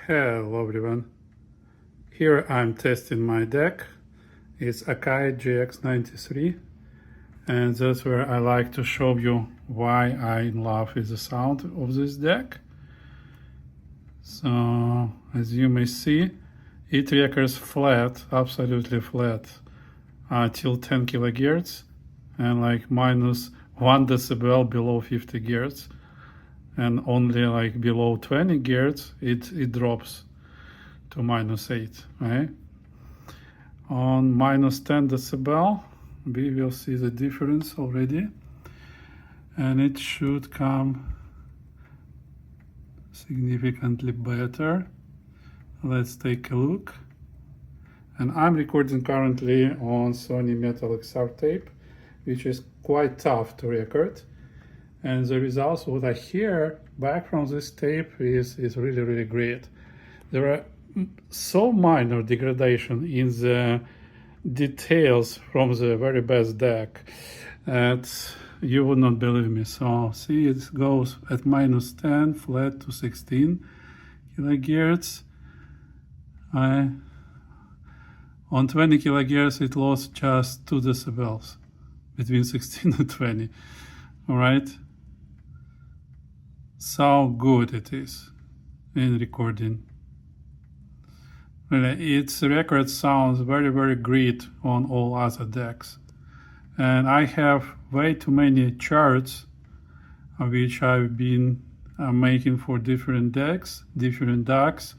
Hello everyone, here I'm testing my deck. It's Akai GX-93 and that's where I like to show you why I'm in love with the sound of this deck. So as you may see, it records flat, absolutely flat, till 10 kHz and like minus 1 decibel below 50 Hz. And only like below 20 Hz it drops to minus 8, right? On minus 10 decibel we will see the difference already, and it should come significantly better. Let's take a look. And I'm recording currently on Sony Metal XR tape, which is quite tough to record. And the results, what I hear back from this tape is really, really great. There are so minor degradation in the details from the very best deck that you would not believe me. So see, it goes at minus 10 flat to 16 kilohertz. On 20 kilohertz it lost just 2 decibels between 16 and 20. All right. So good it is in recording. Really, its record sounds very, very great on all other decks. And I have way too many charts which I've been making for different decks, different DACs.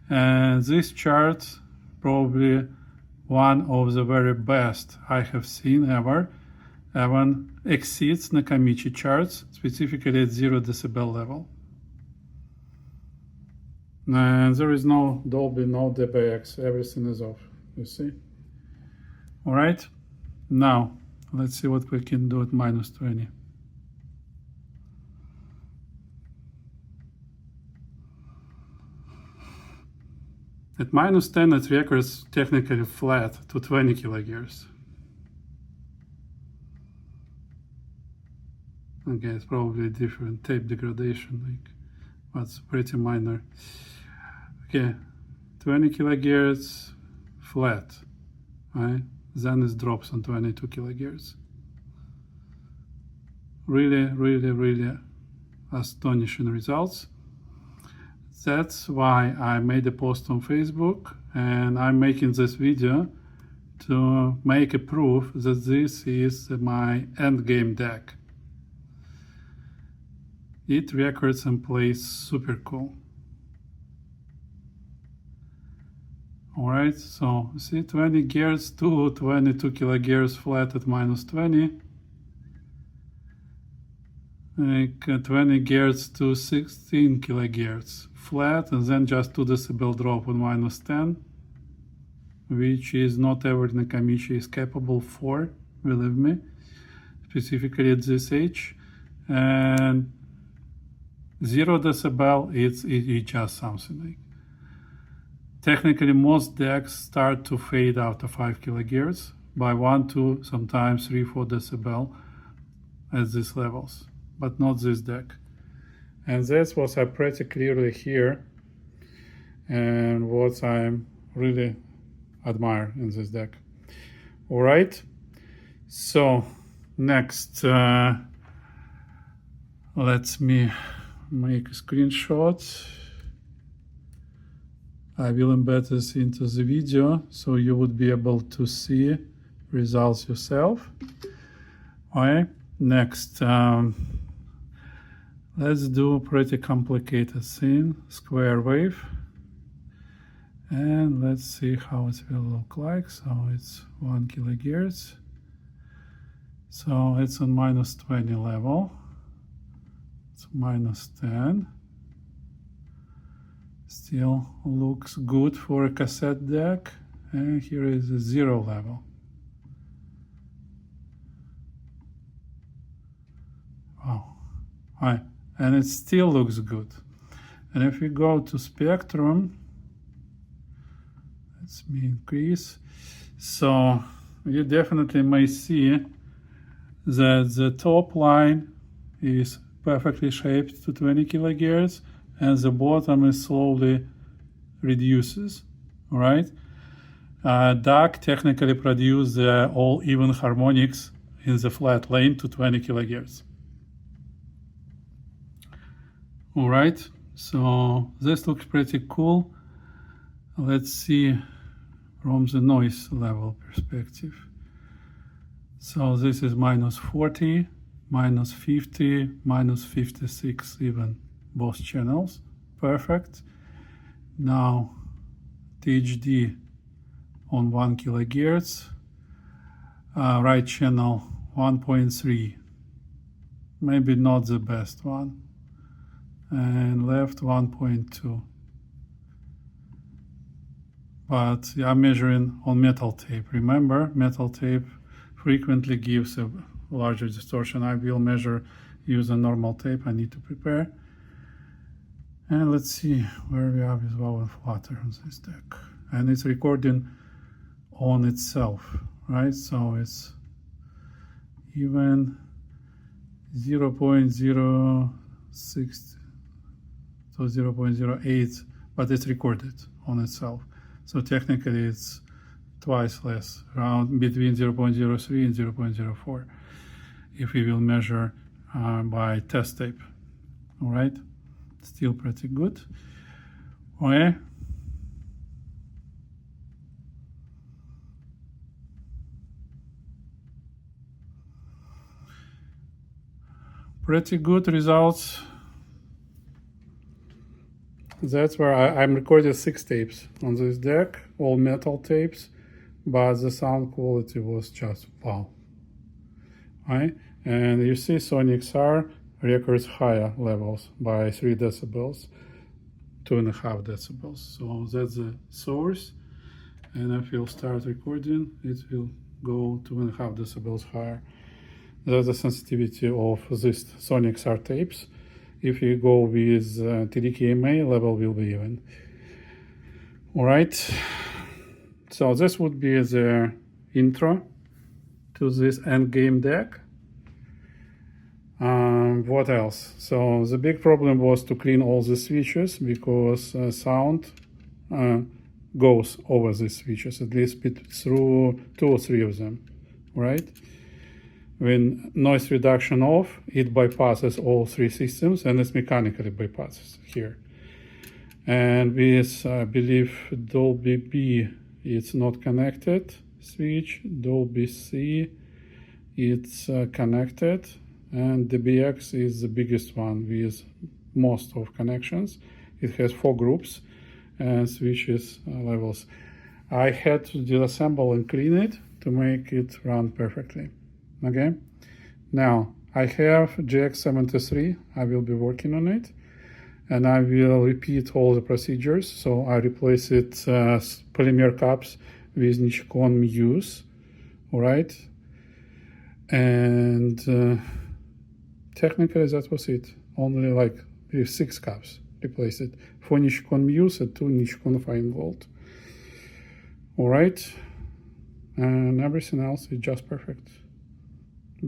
And this chart probably one of the very best I have seen ever. Even exceeds Nakamichi charts, specifically at 0 decibel level. And there is no Dolby, no DBX, everything is off, you see? All right, now let's see what we can do at minus 20. At minus 10 it records technically flat to 20 kilohertz. Okay, it's probably different tape degradation, like, but it's pretty minor. Okay, 20 kilohertz flat, right? Then it drops on 22 kilohertz. Really, really, really astonishing results. That's why I made a post on Facebook, and I'm making this video to make a proof that this is my endgame deck. It records and plays super cool. Alright, so see 20 Hz to 22 kHz flat at minus 20. Like 20 Hz to 16 kHz flat, and then just 2 decibel drop on minus 10, which is not every Nakamichi is capable for, believe me, specifically at this age. And 0 decibel, it's just something like. Technically, most decks start to fade out of 5 kilohertz by 1, 2, sometimes 3, 4 decibel at these levels, but not this deck. And that's what I pretty clearly hear and what I really admire in this deck. All right, so next, let me make a screenshot. I will embed this into the video so you would be able to see results yourself. Alright, next, let's do a pretty complicated thing, square wave. And let's see how it will look like. So it's 1 kilohertz. So it's on minus 20 level. It's minus 10. Still looks good for a cassette deck. And here is a 0 level. Wow. Right. And it still looks good. And if we go to spectrum, let me increase. So you definitely may see that the top line is perfectly shaped to 20 kilohertz, and the bottom is slowly reduces, all right? DAC technically produces all even harmonics in the flat lane to 20 kilohertz. All right, so this looks pretty cool. Let's see from the noise level perspective. So this is -40, -50, -56 even, both channels. Perfect. Now THD on 1 kilohertz, right channel 1.3, maybe not the best one, and left 1.2. But I'm measuring on metal tape. Remember, metal tape frequently gives a larger distortion. I will measure using normal tape. I need to prepare. And let's see where we are with wow and flutter on this deck. And it's recording on itself, right? So it's even 0.06 to 0.08, but it's recorded on itself. So technically it's twice less, around between 0.03 and 0.04, if we will measure by test tape. All right, still pretty good. Okay. Pretty good results. That's where I'm recorded 6 tapes on this deck, all metal tapes, but the sound quality was just wow. Right? And you see Sony XR records higher levels by 3 decibels, 2.5 decibels. So that's the source. And if you'll start recording, it will go 2.5 decibels higher. That's the sensitivity of this Sony XR tapes. If you go with TDKMA, level will be even. All right, so this would be the intro to this endgame deck. What else? So the big problem was to clean all the switches, because sound goes over the switches, at least through 2 or 3 of them, right? When noise reduction off, it bypasses all 3 systems, and it's mechanically bypasses here. And with, I believe, Dolby B, it's not connected switch. Dolby C, it's connected, and the BX is the biggest one with most of connections. It has 4 groups and switches levels. I had to disassemble and clean it to make it run perfectly. Okay, now I have GX-93. I will be working on it, and I will repeat all the procedures. So I replace it polymer caps with Nichicon Muse, all right? And technically that was it. Only like 6 caps replace it. 4 Nichicon Muse and 2 Nichicon Fine Gold. All right, and everything else is just perfect.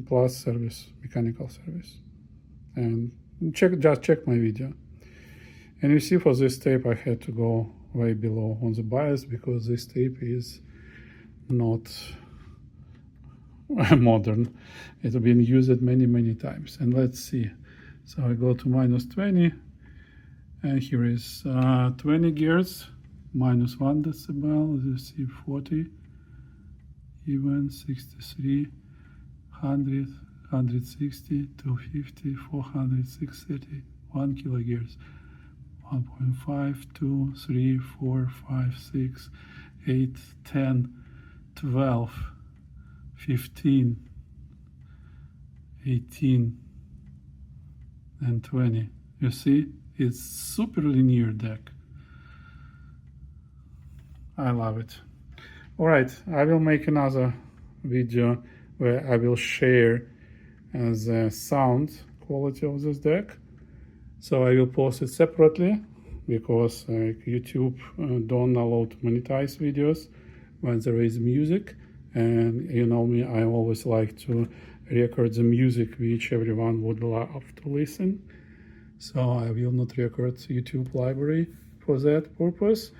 Plus service, mechanical service. And just check my video. And you see, for this tape I had to go way below on the bias, because this tape is not modern. It's been used many times. And let's see. So I go to -20, and here is 20 gears, -1 decibel, as you see, 40, even 63, 100, 160, 250, 400, 630, 1 kilohertz, 1.5, 2, 3, 4, 5, 6, 8, 10, 12, 15, 18, and 20. You see, it's super linear deck. I love it. All right, I will make another video where I will share the sound quality of this deck. So I will post it separately, because YouTube don't allow to monetize videos when there is music. And you know me, I always like to record the music which everyone would love to listen. So I will not record YouTube library. for that purpose.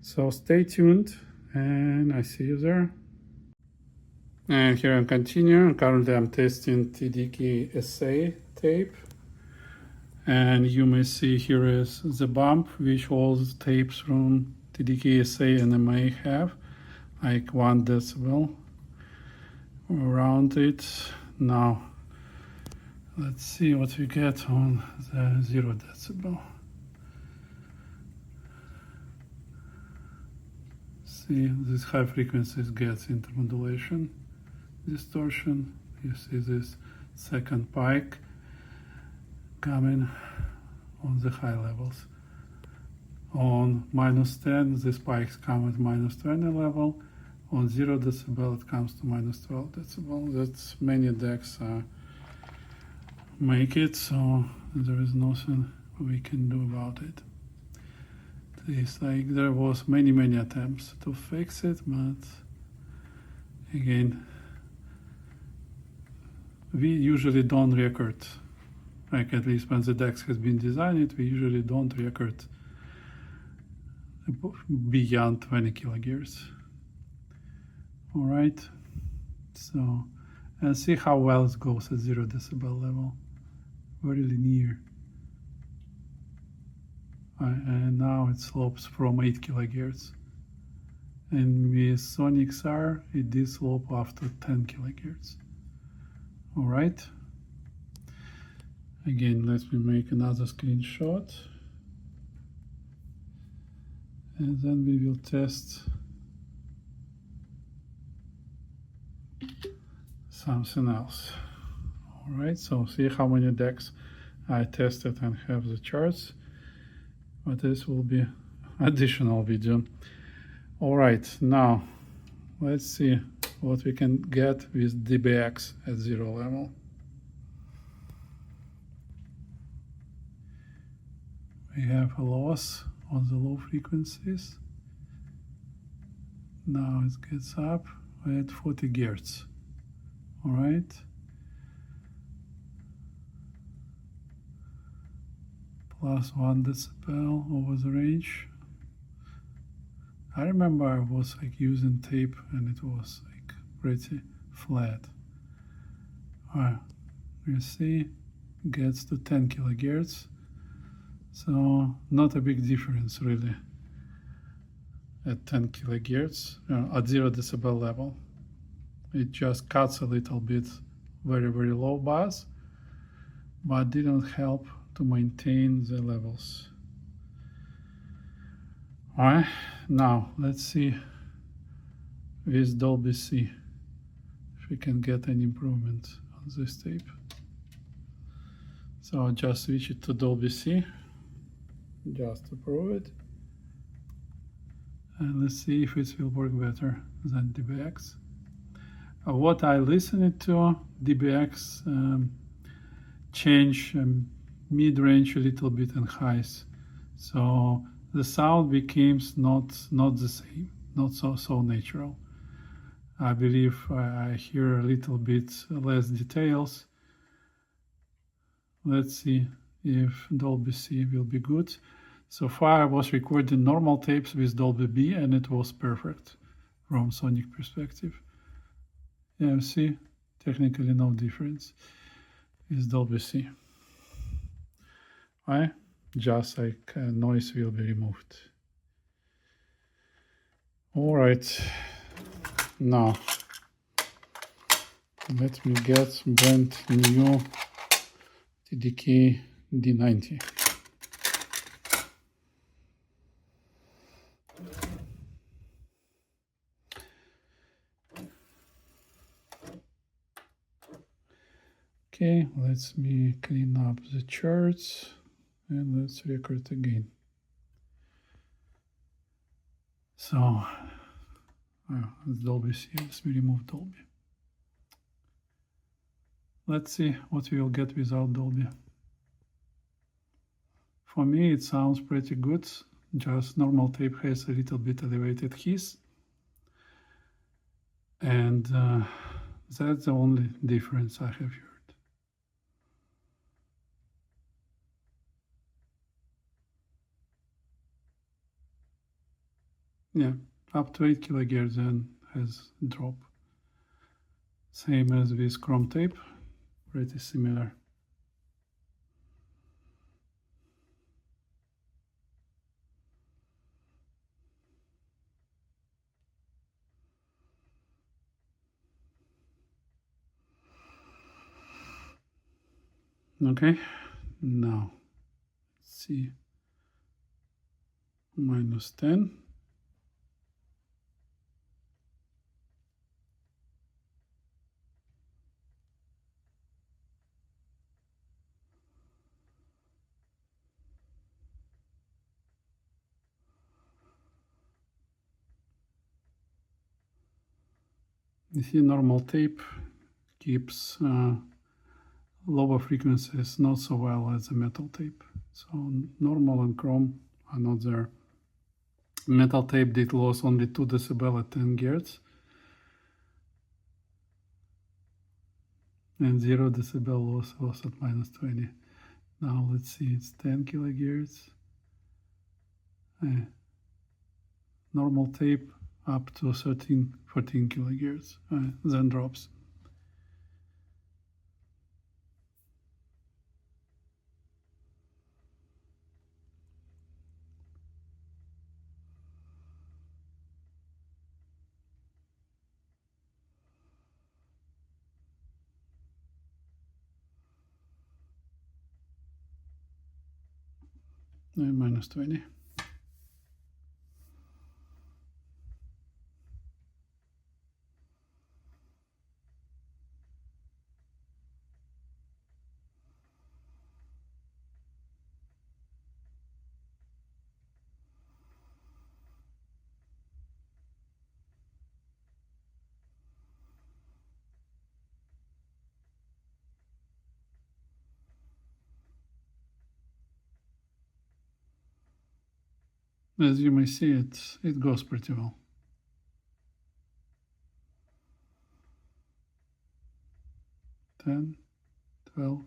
So stay tuned, and I see you there. And here I'm continuing. Currently I'm testing TDK SA tape. And you may see here is the bump, which all the tapes from TDK SA and MA have, like 1 decibel around it. Now, let's see what we get on the 0 decibel. See, this high frequencies gets intermodulation, distortion. You see this second spike coming on the high levels. On -10, the spikes come at -20 level. On 0 decibel, it comes to -12 decibel. That's many decks make it, so there is nothing we can do about it. It's like there was many attempts to fix it, but again, we usually don't record, like at least when the DEX has been designed, we usually don't record beyond 20 kilohertz. All right, so, and see how well it goes at 0 decibel level, very linear. And now it slopes from 8 kilohertz. And with Sonic SAR, it did slope after 10 kilohertz. All right. Again, let me make another screenshot. And then we will test something else. All right, so see how many decks I tested and have the charts. But this will be additional video. All right, now let's see what we can get with DBX at 0 level. We have a loss on the low frequencies. Now it gets up at 40 Hz. All right. Plus 1 decibel over the range. I remember I was like using tape and it was like pretty flat. You see, gets to 10 kilohertz. So not a big difference really at 10 kilohertz at 0 decibel level. It just cuts a little bit, very low bass, but didn't help to maintain the levels. All right, now let's see with Dolby C if we can get any improvement on this tape. So I'll just switch it to Dolby C just to prove it. And let's see if it will work better than DBX. What I listened to, DBX change mid-range a little bit and highs. So the sound became not the same, not so natural. I believe I hear a little bit less details. Let's see if Dolby C will be good. So far I was recording normal tapes with Dolby B and it was perfect from sonic perspective. Yeah, see, technically no difference with Dolby C. Right? Just like noise will be removed. All right, now let me get brand new TDK D90. Okay, let me clean up the charts and let's record again. So, it's Dolby C, let's remove Dolby. Let's see what we will get without Dolby. For me, it sounds pretty good. Just normal tape has a little bit elevated hiss. And that's the only difference I have heard. Yeah, up to 8 kilohertz then has drop. Same as with chrome tape, pretty similar. Okay, now let's see, -10. You see, normal tape keeps lower frequencies not so well as the metal tape. So normal and chrome are not there. Metal tape did lose only 2 decibel at 10 Hz and 0 decibel loss was at -20. Now let's see, it's 10 kilohertz. Normal tape up to 13, 14 kilohertz, then drops. -20. As you may see, it goes pretty well. $10, $12,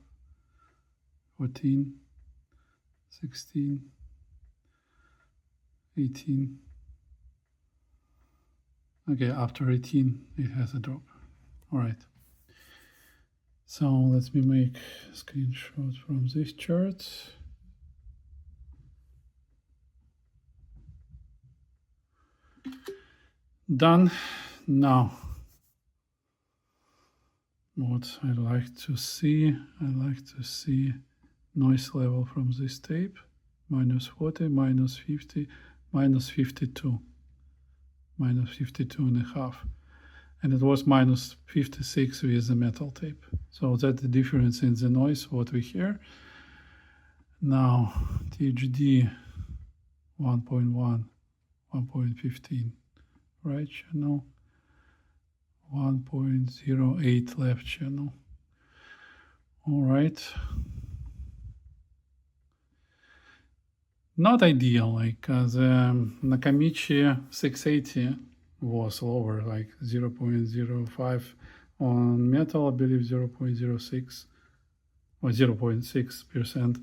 $14, $16, $18. Okay, after 18, it has a drop. All right. So let me make a screenshot from this chart. Done. Now, what I like to see, noise level from this tape, -40, -50, -52, -52.5. And it was -56 with the metal tape. So that's the difference in the noise, what we hear. Now, THD 1.1, 1.15, right channel, 1.08 left channel. All right. Not ideal, like the Nakamichi 680 was lower, like 0.05 on metal, I believe 0.06 or 0.6%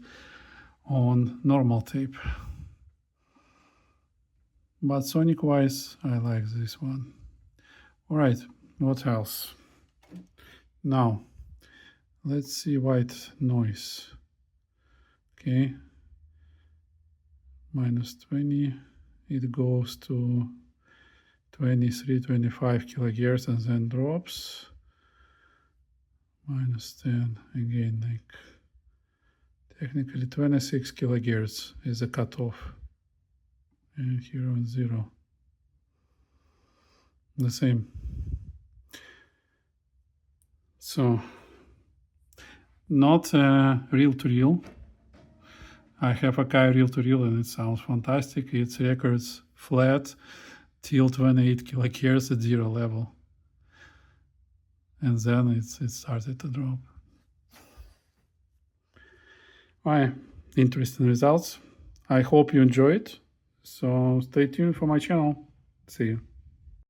on normal tape. But sonic wise, I like this one. All right, what else? Now, let's see white noise. Okay, -20, it goes to 23, 25 kilohertz and then drops. -10, again, like technically 26 kilohertz is a cutoff. And here on 0. The same. So, not reel to reel. I have Akai reel to reel and it sounds fantastic. It records flat till 28 kilohertz at 0 level. And then it started to drop. Alright, interesting results. I hope you enjoy it. So stay tuned for my channel. See you.